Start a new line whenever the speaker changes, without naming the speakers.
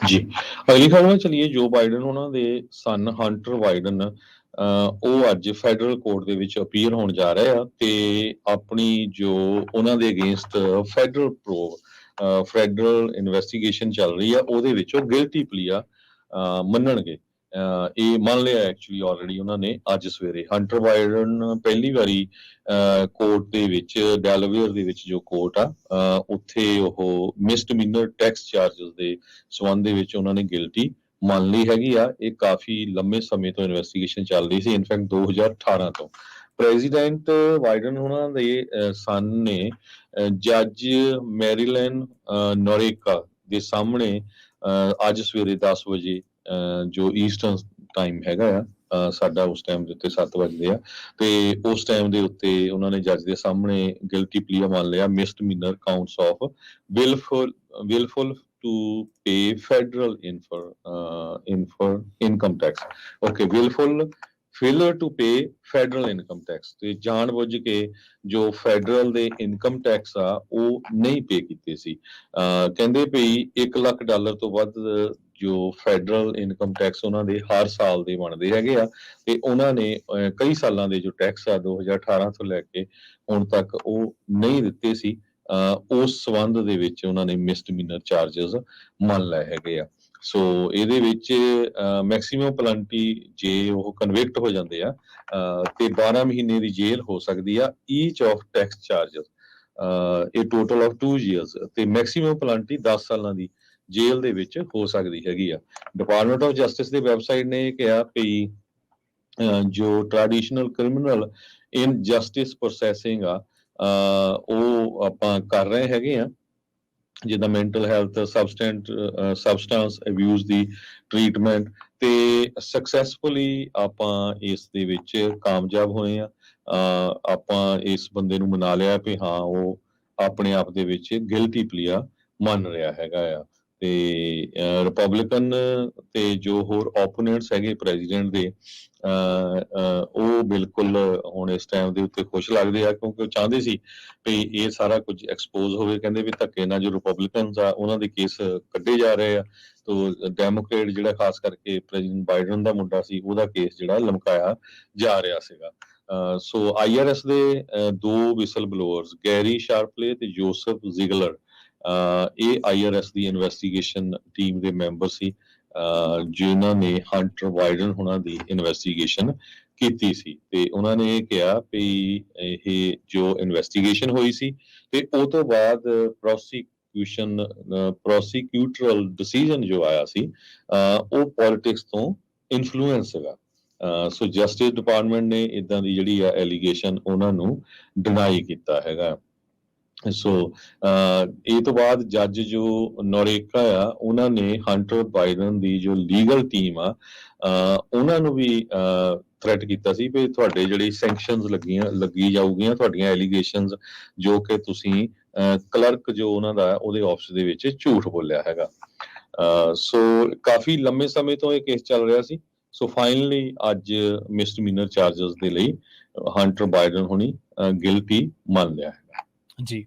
ਜੀ। ਅਗਲੀ ਖਬਰ ਵੱਲ ਚਲੀਏ। ਜੋ ਬਾਈਡਨ ਉਹਨਾਂ ਦੇ ਸਨ ਹੰਟਰ ਬਾਈਡਨ ਉਹ ਅੱਜ ਫੈਡਰਲ ਕੋਰਟ ਦੇ ਵਿੱਚ ਅਪੀਅਰ ਹੋਣ ਜਾ ਰਹੇ ਆ ਤੇ ਆਪਣੀ ਜੋ ਉਹਨਾਂ ਦੇ ਅਗੇਂਸਟ ਫੈਡਰਲ ਇਨਵੈਸਟੀਗੇਸ਼ਨ ਚੱਲ ਰਹੀ ਆ ਉਹਦੇ ਵਿੱਚ ਉਹ ਗਿਲਟੀ ਪਲੀ ਆ ਮੰਨਣਗੇ। ਇਹ ਮੰਨ ਲਿਆ ਐਕਚੁਅਲੀ ਆਲਰੇਡੀ ਉਹਨਾਂ ਨੇ ਅੱਜ ਸਵੇਰੇ। ਹੰਟਰ ਬਾਈਡਨ ਪਹਿਲੀ ਵਾਰੀ ਕੋਰਟ ਦੇ ਵਿੱਚ ਡੈਲਾਵੇਅਰ ਦੇ ਵਿੱਚ ਜੋ ਕੋਰਟ ਆ ਉੱਥੇ ਉਹ ਮਿਸਡਮੀਨਰ ਟੈਕਸ ਚਾਰजेस ਦੇ ਸਬੰਧ ਦੇ ਵਿੱਚ ਉਹਨਾਂ ਨੇ ਗਿਲਟੀ ਮੰਨ ਲਈ ਹੈਗੀ ਆ। ਇਹ ਕਾਫੀ ਲੰਮੇ ਸਮੇਂ ਤੋਂ ਇਨਵੈਸਟੀਗੇਸ਼ਨ ਚੱਲ ਰਹੀ ਸੀ, ਇਨਫੈਕਟ 2018 ਤੋਂ। ਪ੍ਰੈਜ਼ੀਡੈਂਟ ਬਾਈਡਨ ਉਹਨਾਂ ਦੇ ਸਨ ਨੇ ਜੱਜ ਮੈਰੀਲੈਨ ਨੋਰੇਕਾ ਦੇ ਸਾਹਮਣੇ ਅੱਜ ਸਵੇਰੇ 10 ਵਜੇ ਜੋ ਈਸਟਰਨ ਟਾਈਮ ਹੈਗਾ ਆ ਸਾਡਾ ਉਸ ਟਾਈਮ ਦੇ ਉੱਤੇ 7 ਵਜੇ ਆ ਤੇ ਉਸ ਟਾਈਮ ਦੇ ਉੱਤੇ ਉਹਨਾਂ ਨੇ ਜੱਜ ਦੇ ਸਾਹਮਣੇ ਗਿਲਟੀ ਪਲੀਆ ਮੰਨ ਲਿਆ misdemeanor counts of willful to pay federal income tax. Okay, willful failure to pay federal income tax ਤੇ ਜਾਣਬੁੱਝ ਕੇ ਜੋ ਫੈਡਰਲ ਦੇ ਇਨਕਮ ਟੈਕਸ ਆ ਉਹ ਨਹੀਂ ਪੇ ਕੀਤੇ ਸੀ। ਕਹਿੰਦੇ ਭਈ $1 ਲੱਖ ਤੋਂ ਵੱਧ ਜੋ ਫੈਡਰਲ ਇਨਕਮ ਟੈਕਸ ਉਹਨਾਂ ਦੇ ਹਰ ਸਾਲ ਦੇ ਬਣਦੇ ਹੈਗੇ ਆ ਤੇ ਉਹਨਾਂ ਨੇ ਕਈ ਸਾਲਾਂ ਦੇ ਜੋ ਟੈਕਸ ਆ 2018 ਤੋਂ ਲੈ ਕੇ ਹੁਣ ਤੱਕ ਉਹ ਨਹੀਂ ਦਿੱਤੇ ਸੀ। ਉਸ ਸਬੰਧ ਦੇ ਵਿੱਚ ਉਹਨਾਂ ਨੇ ਮਿਸਡਮੀਨਰ ਚਾਰजेस ਮੰਨ ਲਏ ਹੈਗੇ ਆ। ਸੋ ਇਹਦੇ ਵਿੱਚ ਮੈਕਸਿਮਮ ਪਲੰਟੀ ਜੇ ਉਹ ਕਨਵਿਕਟ ਹੋ ਜਾਂਦੇ ਆ ਤੇ 12 ਮਹੀਨੇ ਦੀ ਜੇਲ੍ਹ ਹੋ ਸਕਦੀ ਆ ਈਚ ਆਫ ਟੈਕਸ ਚਾਰजेस। ਇਹ ਟੋਟਲ ਆਫ 2 years ਤੇ ਮੈਕਸਿਮਮ ਪਲੰਟੀ 10 ਸਾਲਾਂ ਦੀ ਜੇਲ੍ਹ ਦੇ ਵਿੱਚ ਹੋ ਸਕਦੀ ਹੈਗੀ ਆ। ਡਿਪਾਰਟਮੈਂਟ ਆਫ ਜਸਟਿਸ ਦੇ ਵੈਬਸਾਈਟ ਨੇ ਕਿਹਾ ਕਿ ਜੋ ਟ੍ਰੈਡੀਸ਼ਨਲ ਕ੍ਰਿਮੀਨਲ ਇਨ ਜਸਟਿਸ ਪ੍ਰੋਸੈਸਿੰਗ ਆ ਉਹ ਆਪਾਂ ਕਰ ਰਹੇ ਹੈਗੇ ਆ, ਜਿੱਦਾਂ ਮੈਂਟਲ ਹੈਲਥ ਸਬਸਟੈਂਸ ਅਬਿਊਜ਼ ਦੀ ਟ੍ਰੀਟਮੈਂਟ ਤੇ ਸਕਸੈਸਫੁਲੀ ਆਪਾਂ ਇਸ ਦੇ ਵਿੱਚ ਕਾਮਯਾਬ ਹੋਏ ਆ। ਆਪਾਂ ਇਸ ਬੰਦੇ ਨੂੰ ਮਨਾ ਲਿਆ ਵੀ ਹਾਂ ਉਹ ਆਪਣੇ ਆਪ ਦੇ ਵਿੱਚ ਗਿਲਟੀ ਪਲੀਆ ਮੰਨ ਰਿਹਾ ਹੈਗਾ ਆ। ਤੇ ਰਿਪਬਲਿਕਨ ਤੇ ਜੋ ਹੋਰ ਓਪੋਨੈਂਟਸ ਹੈਗੇ ਪ੍ਰੈਜ਼ੀਡੈਂਟ ਦੇ ਉਹ ਬਿਲਕੁਲ ਹੁਣ ਇਸ ਟਾਈਮ ਦੇ ਉੱਤੇ ਖੁਸ਼ ਲੱਗਦੇ ਆ ਕਿਉਂਕਿ ਉਹ ਚਾਹੁੰਦੇ ਸੀ ਵੀ ਇਹ ਸਾਰਾ ਕੁਝ ਐਕਸਪੋਜ਼ ਹੋਵੇ। ਕਹਿੰਦੇ ਵੀ ਧੱਕੇ ਨਾਲ ਜੋ ਰਿਪਬਲਿਕਨਸ ਆ ਉਹਨਾਂ ਦੇ ਕੇਸ ਕੱਢੇ ਜਾ ਰਹੇ ਆ ਤੋ ਡੈਮੋਕ੍ਰੇਟ ਜਿਹੜਾ ਖਾਸ ਕਰਕੇ ਪ੍ਰੈਜ਼ੀਡੈਂਟ ਬਾਈਡਨ ਦਾ ਮੁੰਡਾ ਸੀ ਉਹਦਾ ਕੇਸ ਜਿਹੜਾ ਲਮਕਾਇਆ ਜਾ ਰਿਹਾ ਸੀਗਾ। ਸੋ IRS ਦੇ ਦੋ ਵਿਸਲ ਬਲੋਅਰਸ ਗੈਰੀ ਸ਼ਾਰਪਲੇ ਤੇ ਜੋਸਫ ਜ਼ਿਗਲਰ ਇਹ IRS ਦੀ ਇਨਵੈਸਟੀਗੇਸ਼ਨ ਟੀਮ ਦੇ ਮੈਂਬਰ ਸੀ ਜਿਨ੍ਹਾਂ ਨੇ ਹੰਟਰ ਬਾਈਡਨ ਉਹਨਾਂ ਦੀ ਇਨਵੈਸਟੀਗੇਸ਼ਨ ਕੀਤੀ ਸੀ। ਤੇ ਉਹਨਾਂ ਨੇ ਇਹ ਕਿਹਾ ਵੀ ਇਹ ਜੋ ਇਨਵੈਸਟੀਗੇਸ਼ਨ ਹੋਈ ਸੀ ਤੇ ਉਹ ਤੋਂ ਬਾਅਦ ਪ੍ਰੋਸੀਕਿਊਟਰਲ ਡਿਸੀਜਨ ਜੋ ਆਇਆ ਸੀ ਉਹ ਪੋਲਿਟਿਕਸ ਤੋਂ ਇਨਫਲੂਐਂਸ ਸੀਗਾ। ਸੋ ਜਸਟਿਸ ਡਿਪਾਰਟਮੈਂਟ ਨੇ ਇਦਾਂ ਦੀ ਜਿਹੜੀ ਆ ਐਲੀਗੇਸ਼ਨ ਉਹਨਾਂ ਨੂੰ ਡਿਨਾਈ ਕੀਤਾ ਹੈਗਾ। ਸੋ ਇਹ ਤੋਂ ਬਾਅਦ ਜੱਜ ਜੋ ਨੋਰੇਕਾ ਆ ਉਹਨਾਂ ਨੇ ਹੰਟਰ ਬਾਈਡਨ ਦੀ ਜੋ ਲੀਗਲ ਟੀਮ ਆ ਉਹਨਾਂ ਨੂੰ ਵੀ ਥ੍ਰੈਟ ਕੀਤਾ ਸੀ ਵੀ ਤੁਹਾਡੇ ਜਿਹੜੀ ਸੈਂਕਸ਼ਨਸ ਲੱਗੀ ਜਾਊਗੀਆਂ ਤੁਹਾਡੀਆਂ ਐਲੀਗੇਸ਼ਨਸ ਜੋ ਕਿ ਤੁਸੀਂ ਕਲਰਕ ਜੋ ਉਹਨਾਂ ਦਾ ਉਹਦੇ ਆਫਿਸ ਦੇ ਵਿੱਚ ਝੂਠ ਬੋਲਿਆ ਹੈਗਾ। ਸੋ ਕਾਫੀ ਲੰਮੇ ਸਮੇਂ ਤੋਂ ਇਹ ਕੇਸ ਚੱਲ ਰਿਹਾ ਸੀ। ਸੋ ਫਾਈਨਲੀ ਅੱਜ ਮਿਸਡਮੀਨਰ ਚਾਰजेस ਦੇ ਲਈ ਹੰਟਰ ਬਾਈਡਨ ਹੁਣੀ ਗਿਲਟੀ ਮੰਨ ਲਿਆ ਹੈ।
ਜੀ।